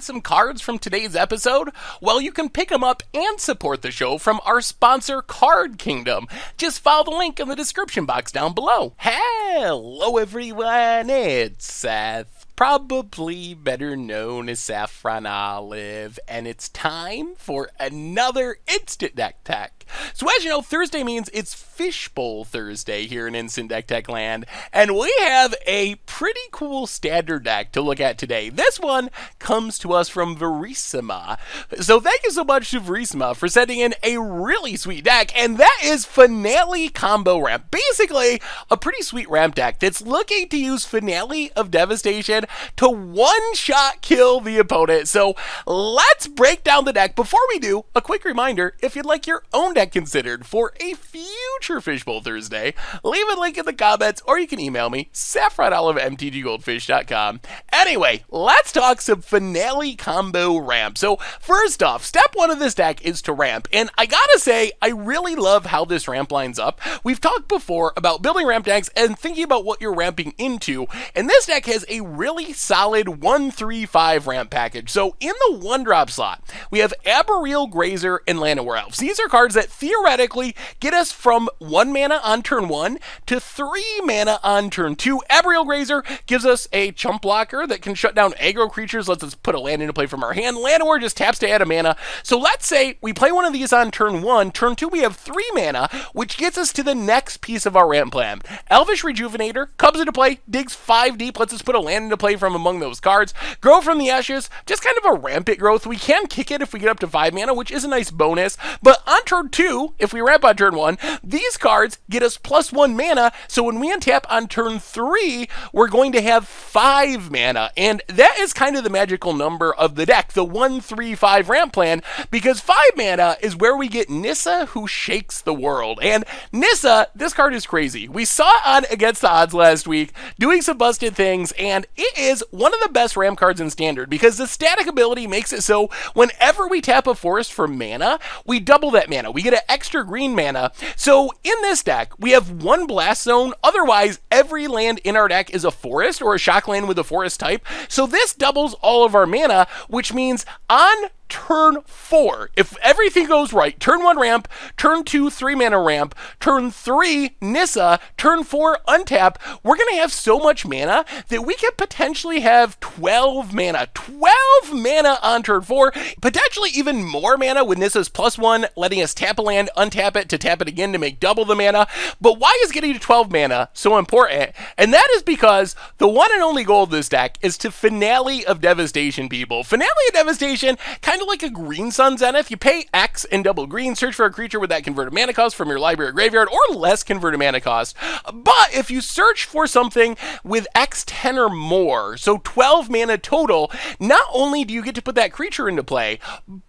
some cards from today's episode? Well, you can pick them up and support the show from our sponsor, Card Kingdom. Just follow the link in the description box down below. Hello, everyone. It's Seth, probably better known as Saffron Olive, and it's time for another Instant Deck Tech. So as you know, Thursday means it's Fishbowl Thursday here in Instant Deck Tech land, and we have a pretty cool standard deck to look at today. This one comes to us from Verissima. So thank you so much to Verissima for sending in a really sweet deck, and that is Finale Combo Ramp. Basically, a pretty sweet ramp deck that's looking to use Finale of Devastation to one-shot kill the opponent. So let's break down the deck. Before we do, a quick reminder, if you'd like your own deck considered for a future Fishbowl Thursday, leave a link in the comments, or you can email me, saffronolive@mtggoldfish.com. Anyway, let's talk some Finale Combo Ramp. So first off, step one of this deck is to ramp, and I gotta say, I really love how this ramp lines up. We've talked before about building ramp decks and thinking about what you're ramping into, and this deck has a really solid 1-3-5 ramp package. So in the 1-drop slot, we have Arboreal Grazer and Llanowar Elves. These are cards that theoretically get us from 1 mana on turn 1 to 3 mana on turn 2. Arboreal Grazer gives us a chump blocker that can shut down aggro creatures, lets us put a land into play from our hand. Llanowar just taps to add a mana. So let's say we play one of these on turn 1. Turn 2 we have 3 mana, which gets us to the next piece of our ramp plan. Elvish Rejuvenator comes into play, digs 5 deep, lets us put a land into play from among those cards. Grow from the Ashes, just kind of a rampant growth. We can kick it if we get up to 5 mana, which is a nice bonus. But on turn 2, if we ramp on turn 1, these cards get us +1 mana, so when we untap on turn 3, we're going to have 5 mana, and that is kind of the magical number of the deck, the 1-3-5 ramp plan, because 5 mana is where we get Nissa, who shakes the world. And Nissa, this card is crazy. We saw it on Against the Odds last week, doing some busted things, and it is one of the best ramp cards in Standard, because the static ability makes it so whenever we tap a forest for mana, we double that mana. We get an extra green mana. So in this deck, we have 1 blast zone. Otherwise, every land in our deck is a forest or a shock land with a forest type. So this doubles all of our mana, which means on turn 4, if everything goes right, turn 1 ramp, turn 2 3 mana ramp, turn 3 Nissa, turn 4 untap, we're going to have so much mana that we could potentially have 12 mana. 12 mana on turn 4, potentially even more mana with Nissa's +1, letting us tap a land, untap it to tap it again to make double the mana. But why is getting to 12 mana so important? And that is because the one and only goal of this deck is to Finale of Devastation, people. Finale of Devastation, kind of like a Green Sun Zenith. You pay X and double green, search for a creature with that converted mana cost from your library or graveyard, or less converted mana cost. But if you search for something with X 10 or more, so 12 mana total, not only do you get to put that creature into play,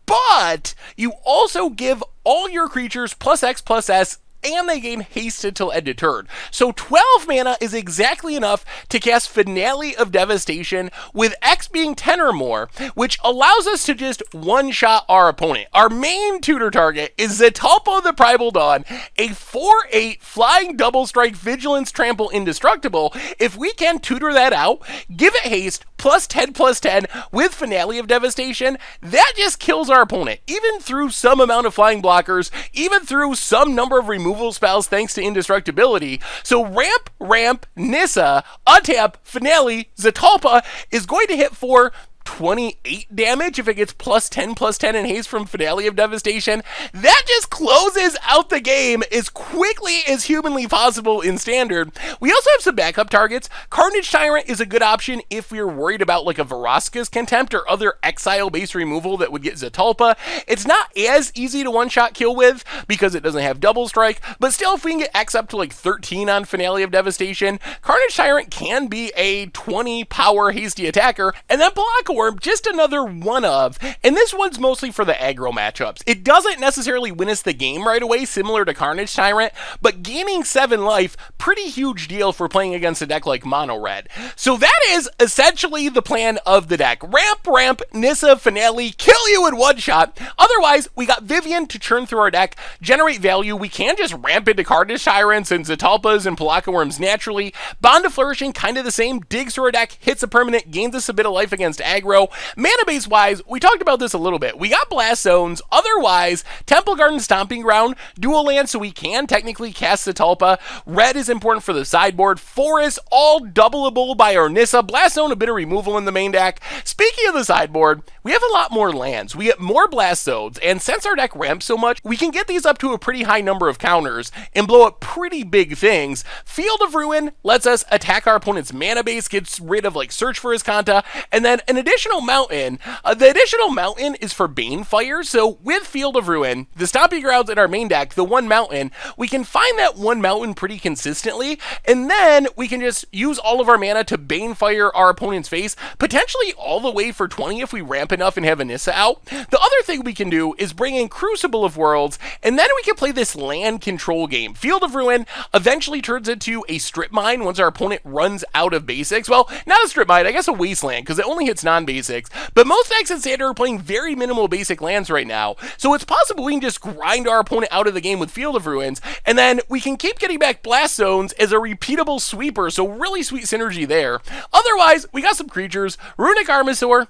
but you also give all your creatures +X+S, and they gain haste until end of turn. So 12 mana is exactly enough to cast Finale of Devastation with X being 10 or more, which allows us to just one-shot our opponent. Our main tutor target is Zetalpa the Primal Dawn, a 4/8 flying double strike vigilance trample indestructible. If we can tutor that out, give it haste, +10/+10 with Finale of Devastation, that just kills our opponent, even through some amount of flying blockers, even through some number of removal spells thanks to indestructibility. So ramp, Nissa, untap, Finale, Zetalpa is going to hit for 28 damage if it gets +10/+10 in haste from Finale of Devastation. That just closes out the game as quickly as humanly possible in Standard. We also have some backup targets. Carnage Tyrant is a good option if we're worried about like a Vraska's Contempt or other exile-based removal that would get Zetalpa. It's not as easy to one-shot kill with because it doesn't have double strike, but still if we can get X up to like 13 on Finale of Devastation, Carnage Tyrant can be a 20 power hasty attacker. And then Block just another one of, and this one's mostly for the aggro matchups. It doesn't necessarily win us the game right away, similar to Carnage Tyrant, but gaining 7 life, pretty huge deal for playing against a deck like Mono Red. So that is essentially the plan of the deck. Ramp, Nissa, Finale, kill you in one shot. Otherwise, we got Vivian to churn through our deck, generate value. We can just ramp into Carnage Tyrants and Zetalpas and Pelakka Worms naturally. Bond of Flourishing, kind of the same, digs through our deck, hits a permanent, gains us a bit of life against aggro. aggro. Mana base wise, we talked about this a little bit. We got Blast Zones. Otherwise, Temple Garden, Stomping Ground, dual land, so we can technically cast Zetalpa. Red is important for the sideboard. Forest, all doubleable by our Nissa. Blast Zone, a bit of removal in the main deck. Speaking of the sideboard, we have a lot more lands. We get more Blast Zones, and since our deck ramps so much, we can get these up to a pretty high number of counters and blow up pretty big things. Field of Ruin lets us attack our opponent's mana base, gets rid of like Search for Iskanta, and then an additional mountain. The additional mountain is for Banefire, so with Field of Ruin, the Stomping Grounds in our main deck, the one mountain, we can find that one mountain pretty consistently, and then we can just use all of our mana to Banefire our opponent's face, potentially all the way for 20 if we ramp enough and have Anissa out. The other thing we can do is bring in Crucible of Worlds, and then we can play this land control game. Field of Ruin eventually turns into a Strip Mine once our opponent runs out of basics. Well, not a Strip Mine, I guess a Wasteland, because it only hits non-basics, but most decks in Standard are playing very minimal basic lands right now, so it's possible we can just grind our opponent out of the game with Field of Ruins, and then we can keep getting back Blast Zones as a repeatable sweeper, so really sweet synergy there. Otherwise, we got some creatures. Runic Armasaur.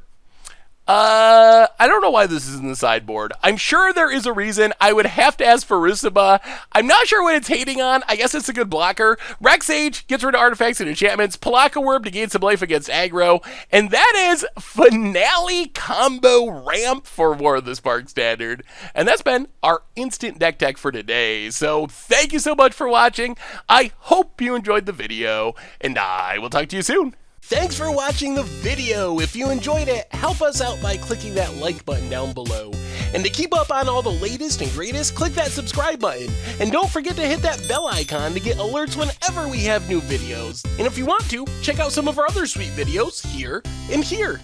I don't know why this is in the sideboard. I'm sure there is a reason. I would have to ask for Rusuba. I'm not sure what it's hating on. I guess it's a good blocker. Rex Age gets rid of artifacts and enchantments. Palaka Worm to gain some life against aggro. And that is Finale Combo Ramp for War of the Spark Standard. And that's been our instant deck tech for today. So thank you so much for watching. I hope you enjoyed the video, and I will talk to you soon. Thanks for watching the video. If you enjoyed it, help us out by clicking that like button down below. And to keep up on all the latest and greatest, click that subscribe button. And don't forget to hit that bell icon to get alerts whenever we have new videos. And if you want to, check out some of our other sweet videos here and here.